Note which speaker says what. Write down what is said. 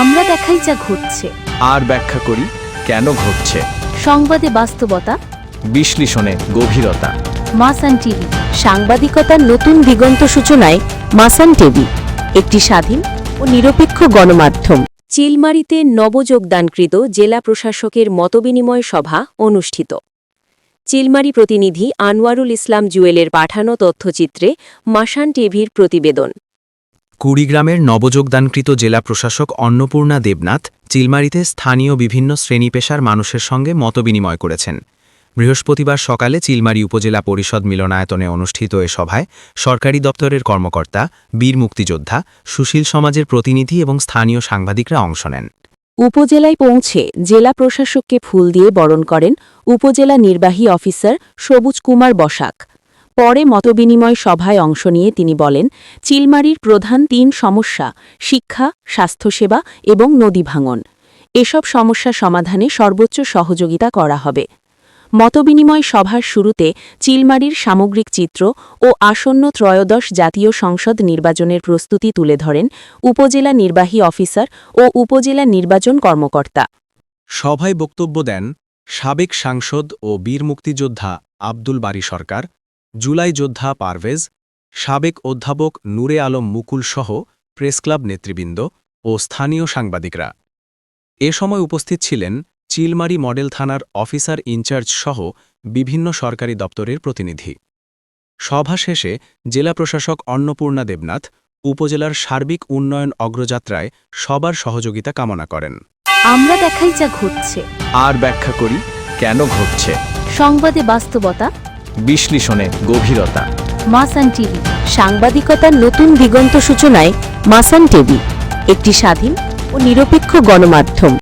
Speaker 1: আমরা দেখাই যা ঘটছে,
Speaker 2: আর ব্যাখ্যা করি কেন ঘটছে।
Speaker 1: সংবাদে বাস্তবতা,
Speaker 2: বিশ্লেষণে গভীরতা।
Speaker 1: মাসান টিভি, সাংবাদিকতার নতুন দিগন্ত সূচনায় মাসান টিভি, একটি স্বাধীন ও নিরপেক্ষ গণমাধ্যম। চিলমারিতে নবযোগদানকৃত জেলা প্রশাসকের মতবিনিময় সভা অনুষ্ঠিত। চিলমারি প্রতিনিধি আনোয়ারুল ইসলাম জুয়েলের পাঠানো তথ্যচিত্রে মাসান টিভির প্রতিবেদন।
Speaker 3: কুড়িগ্রামের নবযোগদানকৃত জেলা প্রশাসক অন্নপূর্ণা দেবনাথ চিলমারিতে স্থানীয় বিভিন্ন শ্রেণীপেশার মানুষের সঙ্গে মতবিনিময় করেছেন। বৃহস্পতিবার সকালে চিলমারি উপজেলা পরিষদ মিলনায়তনে অনুষ্ঠিত এ সভায় সরকারি দপ্তরের কর্মকর্তা, বীর মুক্তিযোদ্ধা, সুশীল সমাজের প্রতিনিধি এবং স্থানীয় সাংবাদিকরা অংশ নেন।
Speaker 1: উপজেলায় পৌঁছে জেলা প্রশাসককে ফুল দিয়ে বরণ করেন উপজেলা নির্বাহী অফিসার সবুজ কুমার বসাক। পরে মতবিনিময় সভায় অংশ নিয়ে তিনি বলেন, চিলমারির প্রধান ৩ সমস্যা শিক্ষা, স্বাস্থ্যসেবা এবং নদী ভাঙন। এসব সমস্যা সমাধানে সর্বোচ্চ সহযোগিতা করা হবে। মতবিনিময় সভার শুরুতে চিলমারির সামগ্রিক চিত্র ও আসন্ন ত্রয়োদশ জাতীয় সংসদ নির্বাচনের প্রস্তুতি তুলে ধরেন উপজেলা নির্বাহী অফিসার ও উপজেলা নির্বাচন কর্মকর্তা।
Speaker 3: সভায় বক্তব্য দেন সাবেক সাংসদ ও বীর মুক্তিযোদ্ধা আব্দুল বারী সরকার, জুলাই যোদ্ধা পারভেজ, সাবেক অধ্যাপক নূরে আলম মুকুল সহ প্রেসক্লাব নেতৃবৃন্দ ও স্থানীয় সাংবাদিকরা। এ সময় উপস্থিত ছিলেন চিলমারি মডেল থানার অফিসার ইনচার্জ সহ বিভিন্ন সরকারি দপ্তরের প্রতিনিধি। সভা শেষে জেলা প্রশাসক অন্নপূর্ণা দেবনাথ উপজেলার সার্বিক উন্নয়ন অগ্রযাত্রায় সবার সহযোগিতা কামনা করেন।
Speaker 1: আমরা দেখাই যা ঘটছে,
Speaker 2: আর ব্যাখ্যা করি কেন ঘটছে।
Speaker 1: সংবাদে বাস্তবতা,
Speaker 2: বিশ্লেষণে গভীরতা।
Speaker 1: মাসান টিভি, সাংবাদিকতার নতুন দিগন্ত সূচনায় মাসান টিভি, একটি স্বাধীন ও নিরপেক্ষ গণমাধ্যম।